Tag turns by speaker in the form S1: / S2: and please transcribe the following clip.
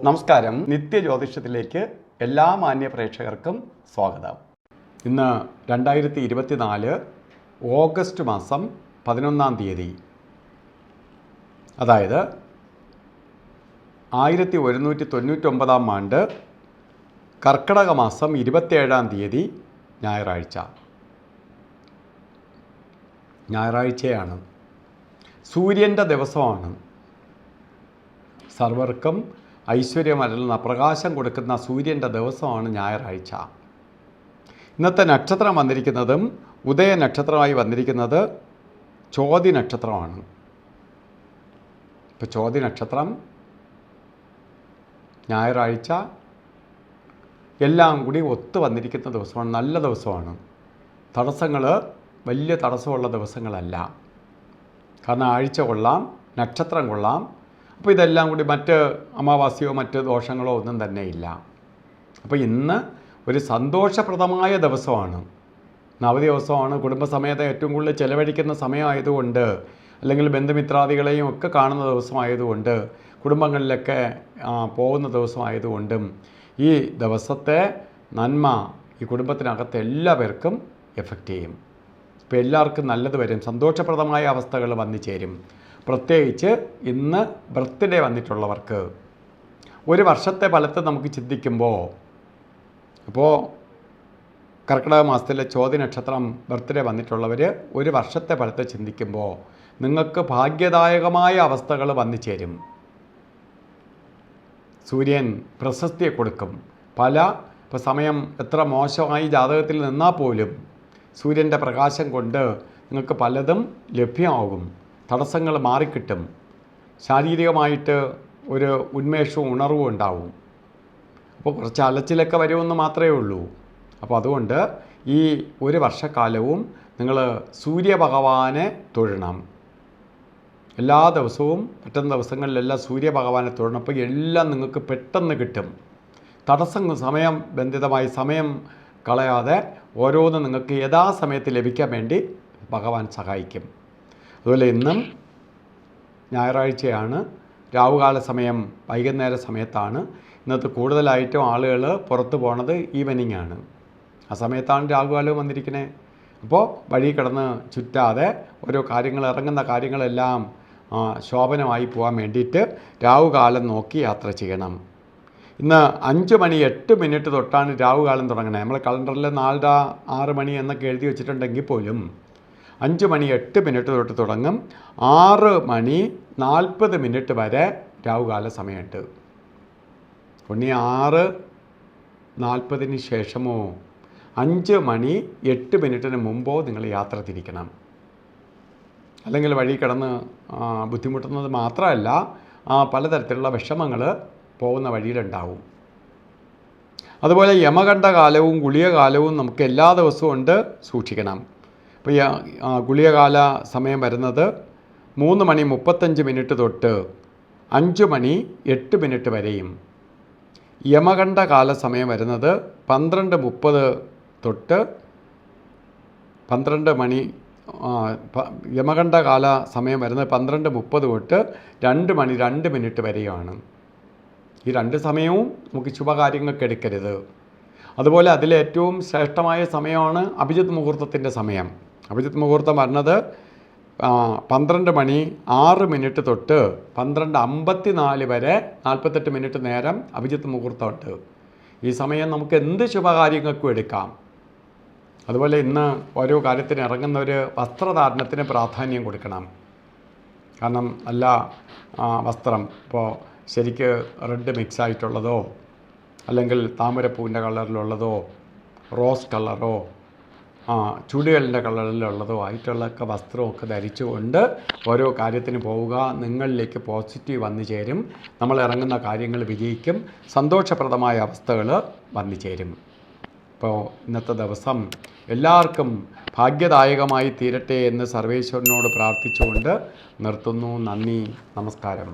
S1: നമസ്കാരം. നിത്യജ്യോതിഷത്തിലേക്ക് എല്ലാ മാന്യ പ്രേക്ഷകർക്കും സ്വാഗതം. ഇന്ന് 2024 ഓഗസ്റ്റ് മാസം 11-ാം തീയതി, അതായത് 1199-ാം ആണ്ട് കർക്കിടക മാസം 27-ാം തീയതി ഞായറാഴ്ചയാണ്. സൂര്യൻ്റെ ദിവസമാണ്. സർവർക്കും ഐശ്വര്യമരുളുന്ന പ്രകാശം കൊടുക്കുന്ന സൂര്യൻ്റെ ദിവസമാണ് ഞായറാഴ്ച. ഇന്നത്തെ നക്ഷത്രം വന്നിരിക്കുന്നതും ഉദയ നക്ഷത്രമായി വന്നിരിക്കുന്നത് ചോതി നക്ഷത്രമാണ്. ഇപ്പോൾ ചോതി നക്ഷത്രം ഞായറാഴ്ച എല്ലാം കൂടി ഒത്തു വന്നിരിക്കുന്ന ദിവസമാണ്. നല്ല ദിവസമാണ്. തടസ്സങ്ങൾ വലിയ തടസ്സമുള്ള ദിവസങ്ങളല്ല. കാരണം ആഴ്ച കൊള്ളാം, നക്ഷത്രം കൊള്ളാം. അപ്പോൾ ഇതെല്ലാം കൂടി മറ്റ് അമാവാസ്യയോ മറ്റ് ദോഷങ്ങളോ ഒന്നും തന്നെ ഇല്ല. അപ്പോൾ ഇന്ന് ഒരു സന്തോഷപ്രദമായ ദിവസമാണ്. അവധി ദിവസമാണ്. കുടുംബസമേതം ഏറ്റവും കൂടുതൽ ചിലവഴിക്കുന്ന സമയമായതുകൊണ്ട്, അല്ലെങ്കിൽ ബന്ധുമിത്രാദികളെയും ഒക്കെ കാണുന്ന ദിവസമായതുകൊണ്ട്, കുടുംബങ്ങളിലൊക്കെ പോകുന്ന ദിവസമായതുകൊണ്ടും ഈ ദിവസത്തെ നന്മ ഈ കുടുംബത്തിനകത്ത് എല്ലാവർക്കും എഫക്റ്റ് ചെയ്യും. ഇപ്പോൾ എല്ലാവർക്കും നല്ലത് വരും. സന്തോഷപ്രദമായ അവസ്ഥകൾ വന്നു ചേരും. പ്രത്യേകിച്ച് ഇന്ന് ബർത്ത്ഡേ വന്നിട്ടുള്ളവർക്ക് ഒരു വർഷത്തെ ഫലത്തെ നമുക്ക് ചിന്തിക്കുമ്പോൾ, അപ്പോൾ കർക്കിടക മാസത്തിലെ ചോതി നക്ഷത്രം ബർത്ത്ഡേ വന്നിട്ടുള്ളവർ ഒരു വർഷത്തെ ഫലത്തെ ചിന്തിക്കുമ്പോൾ നിങ്ങൾക്ക് ഭാഗ്യദായകമായ അവസ്ഥകൾ വന്നു ചേരും. സൂര്യൻ പ്രശസ്തിയെ കൊടുക്കും. ഇപ്പോൾ സമയം എത്ര മോശമായി ജാതകത്തിൽ നിന്നാൽ പോലും സൂര്യൻ്റെ പ്രകാശം കൊണ്ട് നിങ്ങൾക്ക് പലതും ലഭ്യമാകും. തടസ്സങ്ങൾ മാറിക്കിട്ടും. ശാരീരികമായിട്ട് ഒരു ഉന്മേഷവും ഉണർവും ഉണ്ടാവും. അപ്പോൾ കുറച്ച് അലച്ചിലൊക്കെ വരുമെന്ന് മാത്രമേ ഉള്ളൂ. അപ്പോൾ അതുകൊണ്ട് ഈ ഒരു വർഷക്കാലവും നിങ്ങൾ സൂര്യഭഗവാനെ തൊഴണം. എല്ലാ ദിവസവും പറ്റുന്ന ദിവസങ്ങളിലെല്ലാം സൂര്യഭഗവാനെ തൊഴണം. അപ്പോൾ എല്ലാം നിങ്ങൾക്ക് പെട്ടെന്ന് കിട്ടും. തടസ്സങ്ങൾ സമയം ബന്ധിതമായി സമയം കളയാതെ ഓരോന്നും നിങ്ങൾക്ക് യഥാസമയത്ത് ലഭിക്കാൻ വേണ്ടി ഭഗവാൻ സഹായിക്കും. അതുപോലെ ഇന്നും ഞായറാഴ്ചയാണ്. രാവുകാല സമയം വൈകുന്നേര സമയത്താണ്. ഇന്നത്തെ കൂടുതലായിട്ടും ആളുകൾ പുറത്ത് പോണത് ഈവനിങ് ആണ്. ആ സമയത്താണ് രാവുകാലം വന്നിരിക്കുന്നത്. അപ്പോൾ വഴി കിടന്ന് ചുറ്റാതെ ഓരോ കാര്യങ്ങൾ ഇറങ്ങുന്ന കാര്യങ്ങളെല്ലാം ശോഭനമായി പോകാൻ വേണ്ടിയിട്ട് രാവുകാലം നോക്കി യാത്ര ചെയ്യണം. ഇന്ന് 5:08 തൊട്ടാണ് രാവുകാലം തുടങ്ങുന്നത്. നമ്മൾ കലണ്ടറിൽ 4:06 മണി എന്നൊക്കെ എഴുതി വെച്ചിട്ടുണ്ടെങ്കിൽ പോലും 5:08 തൊട്ട് തുടങ്ങും. 6:40 വരെ രാവുകാല സമയമുണ്ട്. ഉണ്ണി 6:40 ശേഷമോ 5:08 മുമ്പോ നിങ്ങൾ യാത്ര തിരിക്കണം. അല്ലെങ്കിൽ വഴി കിടന്ന് ബുദ്ധിമുട്ടുന്നത് മാത്രമല്ല, പലതരത്തിലുള്ള വിഷമങ്ങൾ പോകുന്ന വഴിയിലുണ്ടാവും. അതുപോലെ യമകണ്ഠകാലവും ഗുളികകാലവും നമുക്ക് എല്ലാ ദിവസവും ഉണ്ട് സൂക്ഷിക്കണം. ഇപ്പോൾ ഗുളികകാല സമയം വരുന്നത് 3:35 തൊട്ട് 5:08 വരെയും, യമകണ്ഠകാല സമയം വരുന്നത് 12:30 തൊട്ട് 12 മണി യമകണ്ഠകാല സമയം വരുന്നത് 12:30 തൊട്ട് 2:02 വരെയാണ്. ഈ രണ്ട് സമയവും നമുക്ക് ശുഭകാര്യങ്ങൾക്ക് എടുക്കരുത്. അതുപോലെ അതിലേറ്റവും ശ്രേഷ്ഠമായ സമയമാണ് അഭിജിത്ത് മുഹൂർത്തത്തിൻ്റെ സമയം. അഭിജിത്ത് മുഹൂർത്തം വരുന്നത് 12:06 തൊട്ട് 12:54 വരെ 48 മിനിറ്റ് നേരം അഭിജിത്ത് മുഹൂർത്തമുണ്ട്. ഈ സമയം നമുക്ക് എന്ത് ശുഭകാര്യങ്ങൾക്കും എടുക്കാം. അതുപോലെ ഇന്ന് ഓരോ കാര്യത്തിന് ഇറങ്ങുന്നവർ വസ്ത്രധാരണത്തിന് പ്രാധാന്യം കൊടുക്കണം. കാരണം നല്ല വസ്ത്രം, ഇപ്പോൾ ശരിക്ക് റെഡ് മിക്സ് ആയിട്ടുള്ളതോ, അല്ലെങ്കിൽ താമരപ്പൂവിൻ്റെ കളറിലുള്ളതോ, റോസ് കളറോ, ചുടുകലിൻ്റെ കളറിലുള്ളതോ ആയിട്ടുള്ളൊക്കെ വസ്ത്രമൊക്കെ ധരിച്ചുകൊണ്ട് ഓരോ കാര്യത്തിന് പോവുക. നിങ്ങളിലേക്ക് പോസിറ്റീവ് വന്നു ചേരും. നമ്മൾ ഇറങ്ങുന്ന കാര്യങ്ങൾ വിജയിക്കും. സന്തോഷപ്രദമായ അവസ്ഥകൾ വന്നു ചേരും. ഇപ്പോൾ ഇന്നത്തെ ദിവസം എല്ലാവർക്കും ഭാഗ്യദായകമായി തീരട്ടെ എന്ന് സർവേശ്വരനോട് പ്രാർത്ഥിച്ചുകൊണ്ട് നിർത്തുന്നു. നന്ദി, നമസ്കാരം.